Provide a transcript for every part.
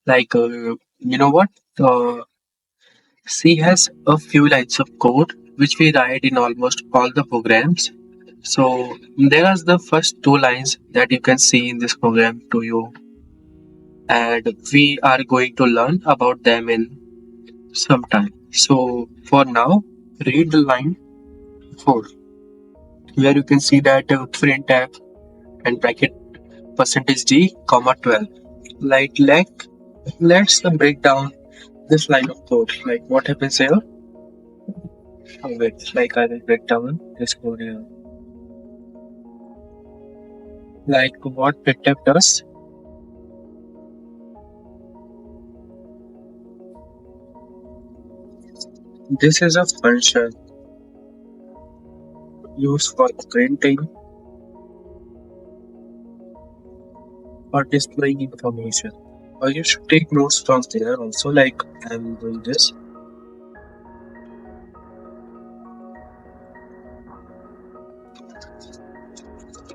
Like, you know what? C has a few lines of code which we write in almost all the programs. So there are the first two lines that you can see in this program to you, and we are going to learn about them in some time. So for now, read the line 4, where you can see that printf and bracket percentage d comma 12. Let's break down this line of code. Like what happens here? Oh, wait, like I will break down this code here. Like what printf does. This is a function used for printing or displaying information. Or you should take notes from there also, like I'm doing this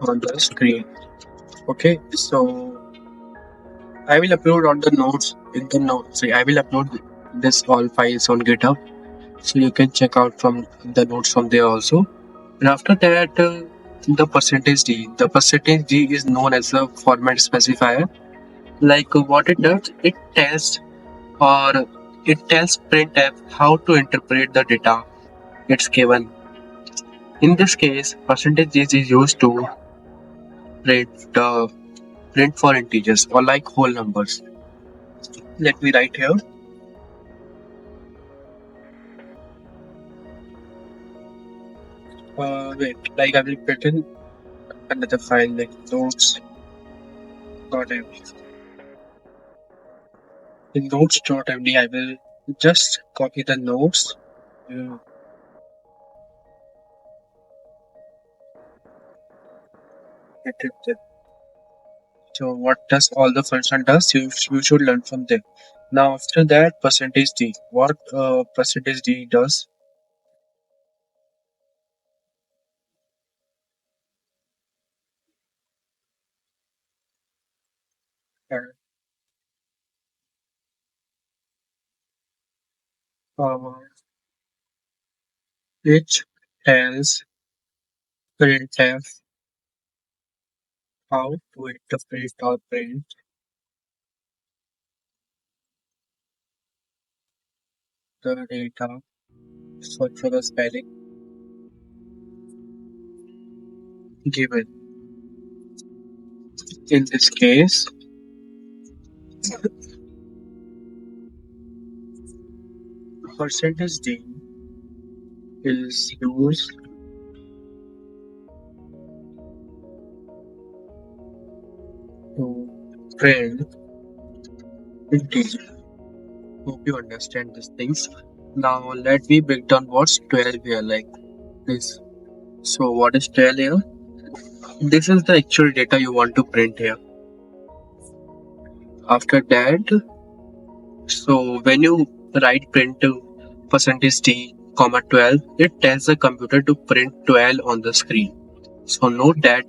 on the screen. Okay, so I will upload all the notes in the notes. I will upload this all files on GitHub, so you can check out from the notes from there also. And after that, the percentage d is known as a format specifier. Like what it does, or it tells printf how to interpret the data it's given. In this case, percentage d is used to print print for integers or like whole numbers. Let me write here. Wait, like I will put in another file like notes.md. In notes.md, I will just copy the notes. uh, Get it there. So what does all the function does? You should learn from there. Now after that, percentage d. What percentage d does? Uh, it tells printf how to interpret or print the data. Search for the spelling given. In this case, percentage d is used to print integer. Hope you understand these things. Now let me break down what's 12 here like this. So what is 12 here? This is the actual data you want to print here. After that, so when you write print to percentage d comma 12, it tells the computer to print 12 on the screen. So note that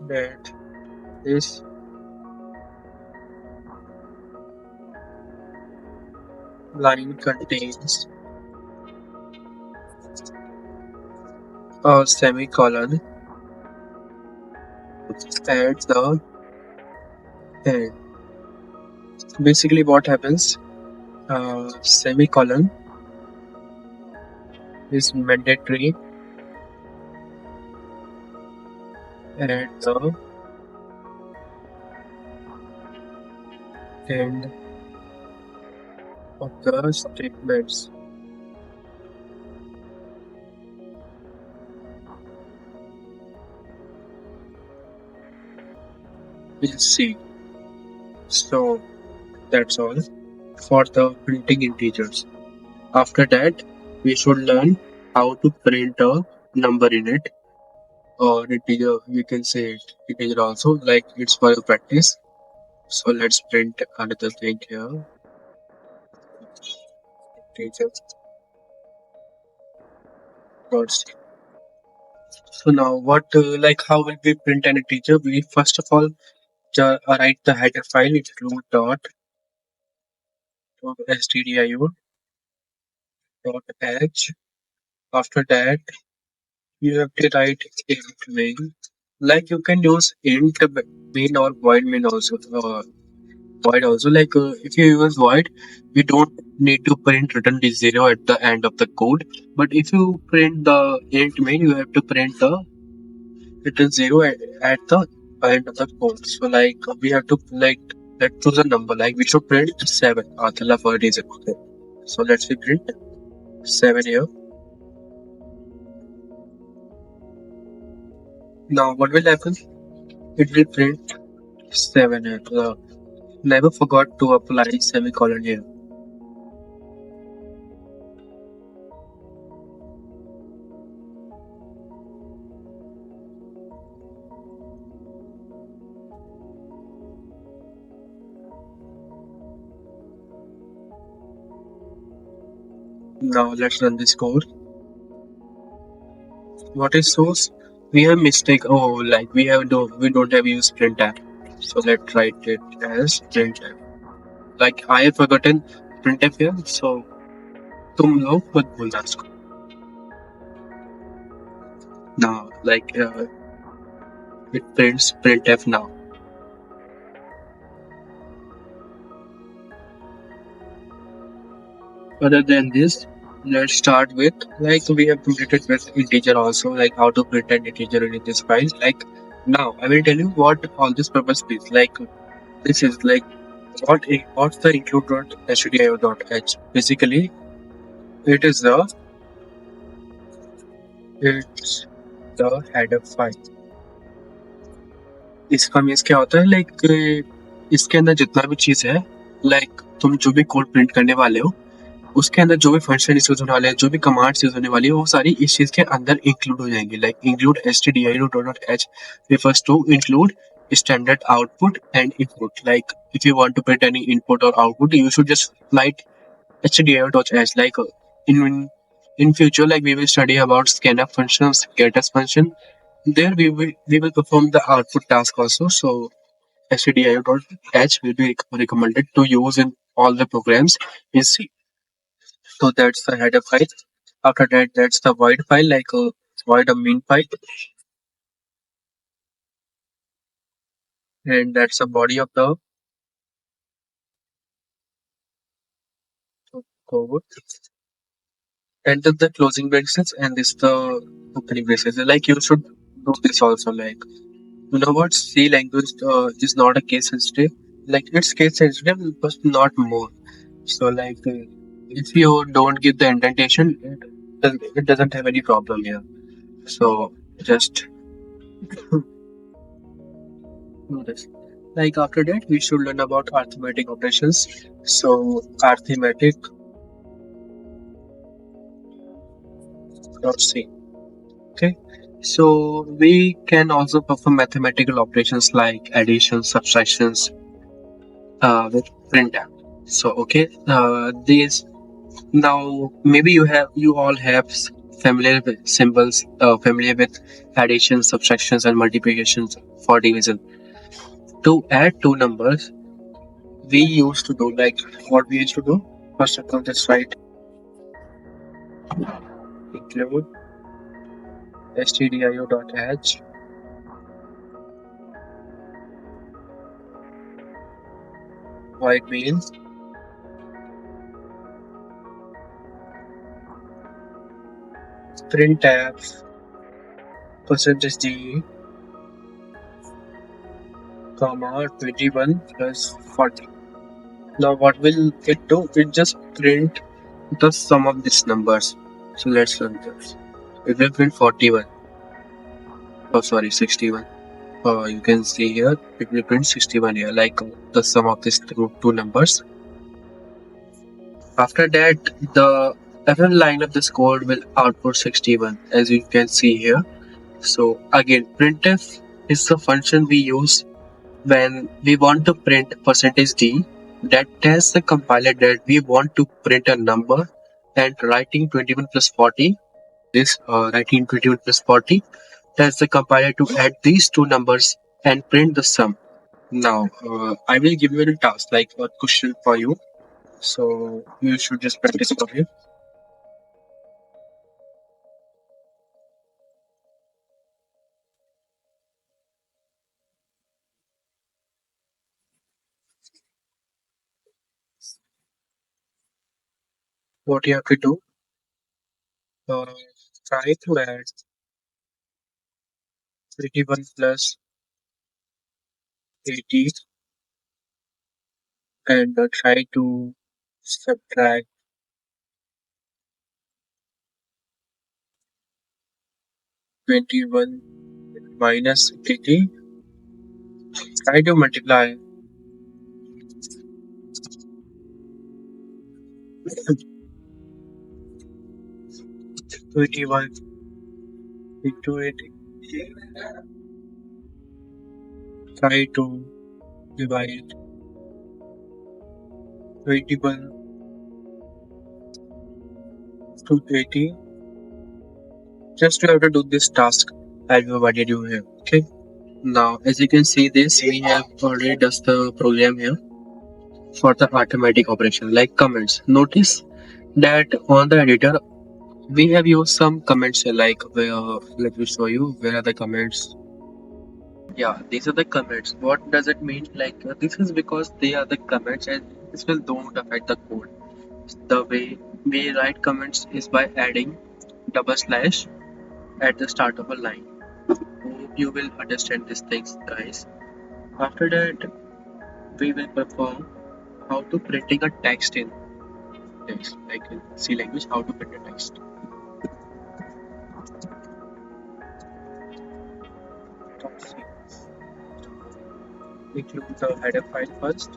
that this line contains a semicolon at the end. Basically what happens, semicolon is mandatory at the end of the statements. We'll see. So that's all for the printing integers. After that, we should learn how to print a number in it, or integer. We can say it integer also, like it's for your practice. So let's print another thing here. Integer. Bros. So now what like how will we print an integer? We first of all write the header file include dot stdio dot h. After that you have to write int main. Like you can use int main or void main also. Void also like if you use void, you don't need to print return the zero at the end of the code. But if you print the int main, you have to print the return zero at the end of the code. So like we have to like let's choose a number. Like we should print 7. The word is okay. So let's print 7 here. Now what will happen? It will print 7 here. Never forgot to apply semicolon here. Now let's run this code. What is source? We have mistake. Oh, like we don't have used printf. So let's write it as printf. Like I have forgotten printf here. So तुम लोग मत भूलना इसको. Now like it prints printf now. Other than this, let's start with like we have completed with integer also, like how to print an integer in this file. Like now I will tell you what all this purpose is. Like this is like what's the include.stdio.h. Basically it's the header file. इसका means क्या होता है like इसके अंदर जितना भी चीज है लाइक तुम जो भी कोड प्रिंट करने वाले हो उसके अंदर जो भी फंक्शन यूज होने वाले हैं जो भी कमांड्स यूज होने वाली है वो सारी इस चीज के अंदर इंक्लूड हो जाएंगी. Like include stdio.h refers to include standard output and input. Like if you want to print any input or output you should just write stdio.h. Like in future like we will study about scanf functions, getters function. There we will perform the output task also. So stdio.h will be recommended to use in all the programs in C. So that's the header file. After that, that's the void file, like void a main file, and that's the body of the code. And then the closing braces, and this the opening braces. Like you should do this also. Like you know what, C language is not a case sensitive. Like it's case sensitive, but not more. So like if you don't give the indentation, it doesn't have any problem here. So just do this. Like after that, we should learn about arithmetic operations. So arithmetic dot C. Okay. So we can also perform mathematical operations like addition, subtractions with printf. So okay, these now maybe you all have familiar with symbols, familiar with addition, subtractions, and multiplications for division. To add two numbers, we used to do like what we used to do. First of all, just write include stdio.h void means printf percentage d comma 21 plus 40. Now what will it do? It just print the sum of these numbers. So let's run this. It will print 41. Oh sorry, 61. You can see here it will print 61 here, like the sum of these two numbers. After that, the other line of this code will output 61, as you can see here. So again, printf is the function we use when we want to print percentage %d that tells the compiler that we want to print a number and writing 21 plus 40 this 1921 plus 40. Tells the compiler to add these two numbers and print the sum. Now, I will give you a task like a question for you. So you should just practice for it. What you have to do, uh, try to add 81 plus 80 and try to subtract 21 minus 80. Try to multiply 21 into 80. Try to divide 21 to 80. Just you have to do this task I provided you here. Okay. Now, as you can see this, we have already done the program here for the automatic operation like comments. Notice that on the editor we have used some comments here, like where let me show you where are the comments. Yeah, these are the comments. What does it mean? Like this is because they are the comments and this will don't affect the code. The way we write comments is by adding double slash at the start of a line. Hope you will understand these things, guys. After that, we will perform how to printing a text in text, like in C language, how to print a text. Let's see. Include the header file first.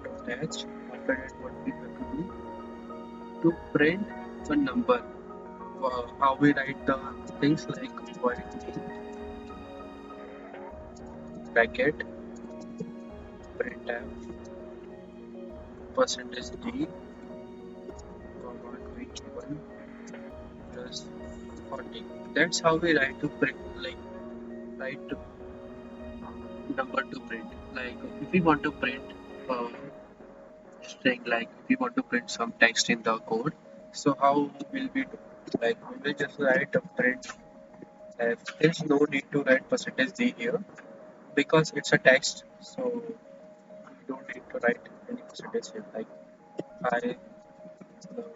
Attach. After that, what we have to do to print a number. How we write the things like void bracket printf percentage d comma 21 plus 40. That's how we write to print, like write number to print. Like if we want to print uh, string, like if we want to print some text in the code, so how will we do? Like we will just write a print f. There's no need to write percentage d here because it's a text, so we don't need to write any percentage here. Like I love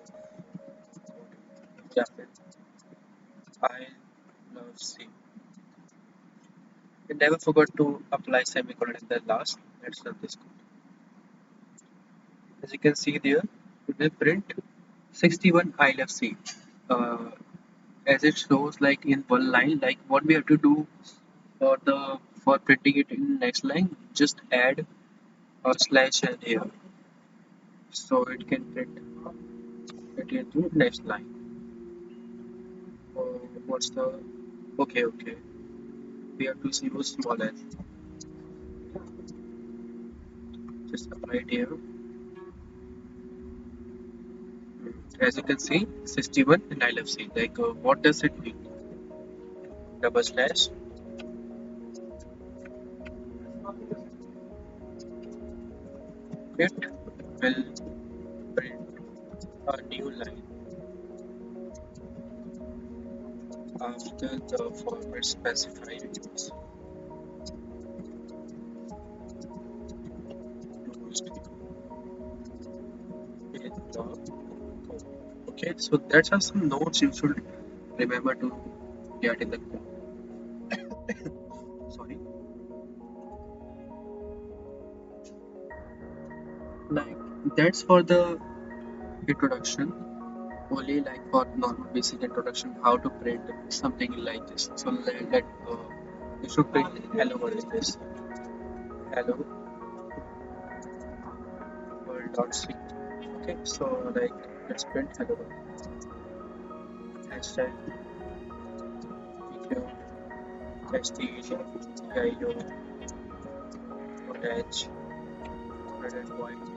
Japan. I love C. We never forgot to apply semicolon in the last. Let's run this code. As you can see there, we will print 61 I love C. Uh, as it shows like in one line, like what we have to do for printing it in next line, just add a slash n here, so it can print it into next line. What's the okay? We have to use small n. Just apply it here. As you can see, 61 and I love C. Like what does it mean? Double slash it will print a new line after the format specified is used in the code. Okay, so that's are some notes you should remember to get in the code. Sorry, like that's for the introduction. Only like for normal basic introduction, how to print something like this. So let you should print hello world in this. Hello world dot c. Okay, so like let's print hello world. Hashtag equal stdio attach red and white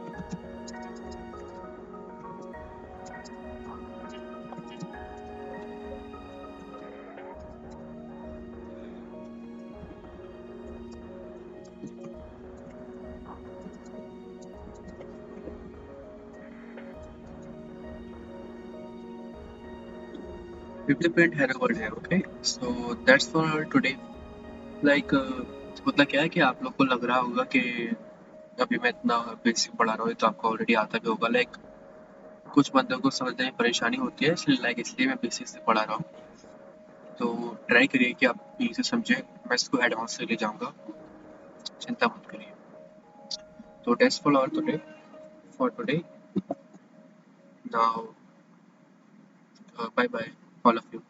Dvlpr hello world है. Okay, so that's for today. Like मतलब क्या है कि आप लोग को लग रहा होगा कि अभी मैं इतना बेसिक पढ़ा रहा हूँ तो आपको ऑलरेडी आता भी होगा. लाइक कुछ बंदों को समझने में परेशानी होती है, इसलिए मैं बेसिक से पढ़ा रहा हूँ. तो ट्राई करिए कि आप इसे समझें. मैं इसको एडवांस से ले जाऊंगा, चिंता मत करिए. तो that's for today now. Bye bye, all of you.